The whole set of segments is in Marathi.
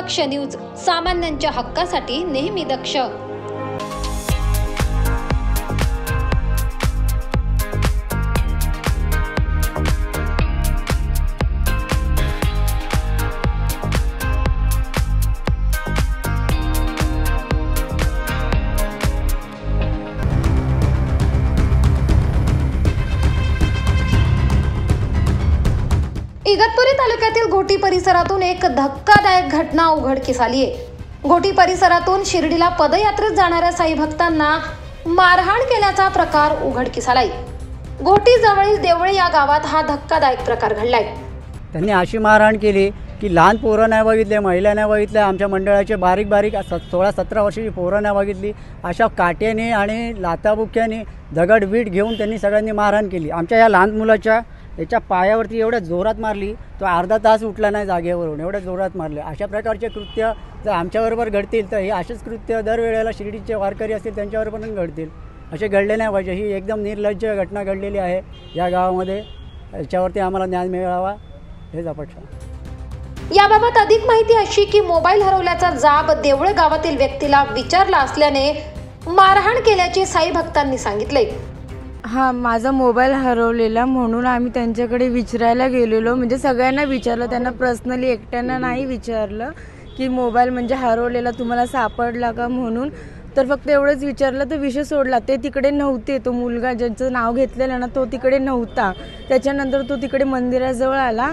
दक्ष न्यूज, सामान्यांच्या हक्कासाठी नेहमी दक्ष। इगतपुरी तालुक्यातील घोटी परिसरातून एक धक्कादायक घटना उघडकीस आली आहे। घोटी परिसरातून शिर्डीला पदयात्रेत जाणाऱ्या साई भक्तांना मारहाण केल्याचा प्रकार उघडकीस आलाय। घोटी जवळील देवळे या गावात हा धक्कादायक प्रकार घडलाय। त्यांनी अशी मारहाण केली की लहान पोरं नाही बघितले, महिला नाही बघितले, आमच्या मंडळाचे बारीक बारीक 16-17 वर्षाची पोरं नाही बघितली, अशा काट्याने आणि लाथाबुक्याने दगडवीट घेऊन त्यांनी सगळ्यांनी मारहाण केली। आमच्या या लहान मुलाच्या याच्या पायावरती एवढ्या जोरात मारली, तो अर्धा तास उठला नाही जागेवरून, एवढ्या जोरात मारले। अशा प्रकारचे कृत्य जर आमच्याबरोबर घडतील तर हे असेच कृत्य दरवेळेला शिर्डीचे वारकरी असतील त्यांच्यावर पण घडतील। असे घडले नाही पाहिजे। ही एकदम निर्लज्ज घटना घडलेली आहे या गावामध्ये। याच्यावरती आम्हाला न्याय मिळावा हेच अपेक्षा। याबाबत अधिक माहिती अशी की मोबाईल हरवल्याचा जाब देवळे गावातील व्यक्तीला विचारला असल्याने मारहाण केल्याचे साई भक्तांनी सांगितले। माझा मोबाईल हरवलेला म्हणून आम्ही त्यांच्याकडे विचारायला गेलेलो, म्हणजे सगळ्यांना विचारलं, त्यांना पर्सनली एकट्यानं नाही विचारलं की मोबाईल म्हणजे हरवलेला तुम्हाला सापडला का म्हणून, तर फक्त एवढंच विचारलं तर विषय सोडला। ते तिकडे नव्हते, तो मुलगा ज्यांचं नाव घेतलेलं ना तो तिकडे नव्हता। त्याच्यानंतर तो तिकडे मंदिराजवळ आला,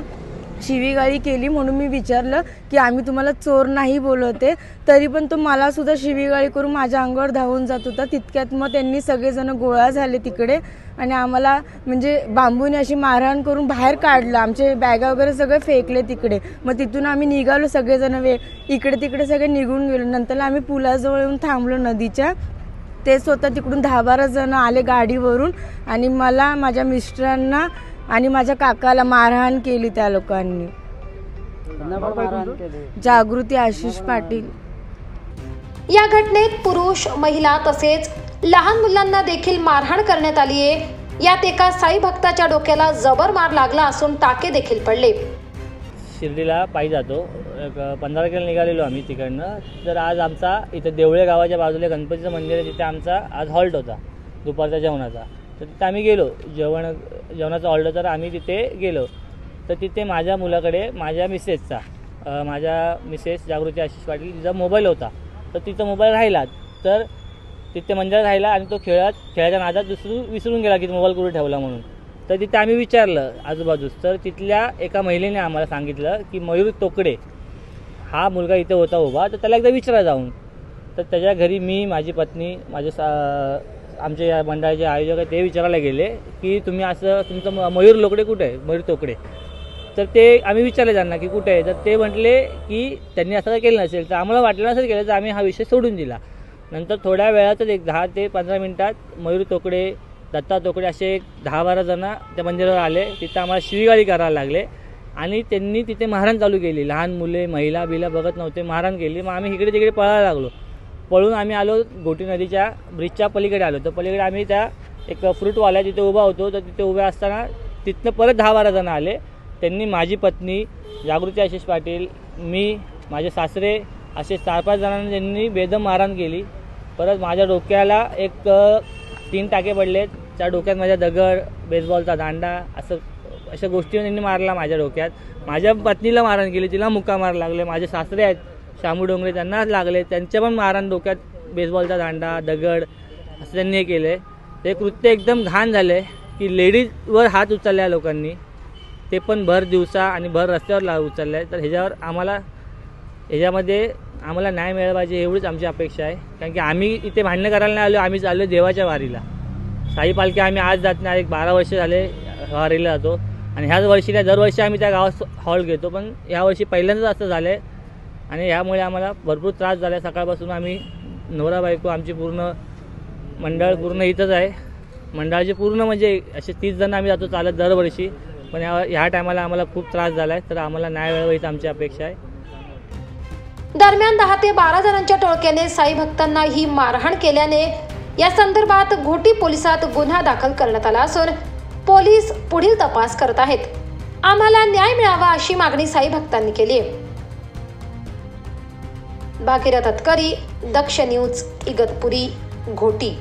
शिवीगाळी केली म्हणून मी विचारलं की आम्ही तुम्हाला चोर नाही बोलवते, तरी पण तो मला सुद्धा शिवीगाळी करून माझ्या अंगावर धावून जात होता। तितक्यात मग त्यांनी सगळेजण गोळा झाले तिकडे आणि आम्हाला म्हणजे बांबूने अशी मारहाण करून बाहेर काढलं। आमचे बॅगा वगैरे सगळे फेकले तिकडे। मग तिथून आम्ही निघालो सगळेजण, इकडे तिकडे सगळे निघून गेलो। नंतर आम्ही पुलाजवळ येऊन थांबलो नदीच्या। ते स्वतः तिकडून 10-12 जण आले गाडीवरून आणि मला, माझ्या मिस्टरांना आणि माझ्या काकाला मारहाण केली त्या लोकांनी। जागृती आशिष पाटील। या घटनेत पुरुष, महिला तसेच लहान मुलांना देखील मारहाण करण्यात आली आहे। यात एका साई भक्ताच्या डोक्याला जबर मार लागला असून टाके देखील पडले। शिर्डीला पायी जातो, 15 किलो निघालेलो आम्ही तिकडनं। तर आज आमचा इथं देवळे गावाच्या बाजूला गणपतीचं मंदिर आहे, तिथे आमचा आज हॉल्ट होता दुपारच्या जेवणाचा। तर तिथे आम्ही गेलो, जेवणाचा ऑर्डर, तर आम्ही तिथे गेलो। तर तिथे माझ्या मुलाकडे माझ्या मिसेस जागृती आशिष पाटील तिचा मोबाईल होता। तर तिचा मोबाईल राहिला, तर तिथे मंदिरात राहिला आणि तो खेळाच्या नादात विसरून गेला की मोबाईल कुठे ठेवला म्हणून। तर तिथे आम्ही विचारलं आजूबाजूस, तर तिथल्या एका महिलेने आम्हाला सांगितलं की मयूर तोकडे हा मुलगा इथे होता उभा, तर त्याला एकदा विचारा जाऊन। तर त्याच्या घरी मी, माझी पत्नी, आमचे या मंडळाचे आयोजक आहे ते विचारायला गेले की तुम्ही असं, तुमचं मयूर लोकडे कुठे आहे, मयूर तोकडे। तर ते आम्ही विचारले त्यांना की कुठे आहे, तर ते म्हटले की त्यांनी असं काय केलं नसेल। तर आम्हाला वाटलं नसेल केलं, तर आम्ही हा विषय सोडून दिला। नंतर थोड्या वेळातच एक 10 ते 15 मिनिटात मयूर तोकडे, दत्ता तोकडे असे 10-12 जण त्या मंदिरावर आले। तिथं आम्हाला शिवीगाळी करायला लागले आणि त्यांनी तिथे मारहाण चालू केली। लहान मुले, महिला बघत नव्हते, मारहाण केली। मग आम्ही इकडे तिकडे पळायला लागलो। पळून आम्ही आलो घोटी नदीच्या ब्रिजच्या पलीकडे आलो। तर पलीकडे आम्ही त्या एक फ्रूटवाल्या तिथे उभा होतो। तर तिथे उभे असताना तिथनं परत 10-12 जण आले। त्यांनी माझी पत्नी जागृती आशिष पाटील, मी, माझे सासरे असे 4-5 जणांना त्यांनी बेदम मारहाण केली। परत माझ्या डोक्याला एक 3 टाके पडले, त्या डोक्यात माझ्या दगड, बेसबॉलचा दांडा अशा गोष्टी त्यांनी मारला माझ्या डोक्यात। माझ्या पत्नीला मारहाण केली, तिला मुक्का मार लागले। माझे सासरे आहेत शामू डोंगरे, त्यांना लागले, त्यांच्या पण मारहाण, डोक्यात बेसबॉलचा दांडा, दगड असं त्यांनी हे केलं। ते कृत्य एकदम घाण झाले की लेडीजवर हात उचलल्या लोकांनी, ते पण भर दिवसा आणि भर रस्त्यावर उचलले। तर ह्याच्यामध्ये आम्हाला न्याय मिळाला पाहिजे एवढीच आमची अपेक्षा आहे। कारण की आम्ही इथे भांडणं करायला नाही आलो, आम्ही चाललो देवाच्या वारीला। साई पालखी आम्ही आज जात नाही, 12 वर्ष झाले वारीला जातो आणि ह्याच वर्षीला दरवर्षी आम्ही त्या गावात हॉल घेतो, पण यावर्षी पहिल्यांदाच असं झालं आहे आणि यामुळे आम्हाला भरपूर त्रास झाला। सकाळपासून आम्ही नवरा बायको, आमची पूर्ण मंडळ पूर्ण इथंच आहे। मंडळाचे पूर्ण म्हणजे असे 30 जण आम्ही जातो चालत दरवर्षी, पण ह्या टायमाला आम्हाला खूप त्रास झाला आहे। तर आम्हाला न्याय मिळावा हीच आमची अपेक्षा आहे। दरम्यान 10 ते 12 जणांच्या टोळक्याने साई भक्तांना ही मारहाण केल्याने या संदर्भात घोटी पोलिसात गुन्हा दाखल करण्यात आला असून पोलीस पुढील तपास करत आहेत। आम्हाला न्याय मिळावा अशी मागणी साई भक्तांनी केली आहे। भागीरथ हतकरी, दक्ष न्यूज, इगतपुरी, घोटी.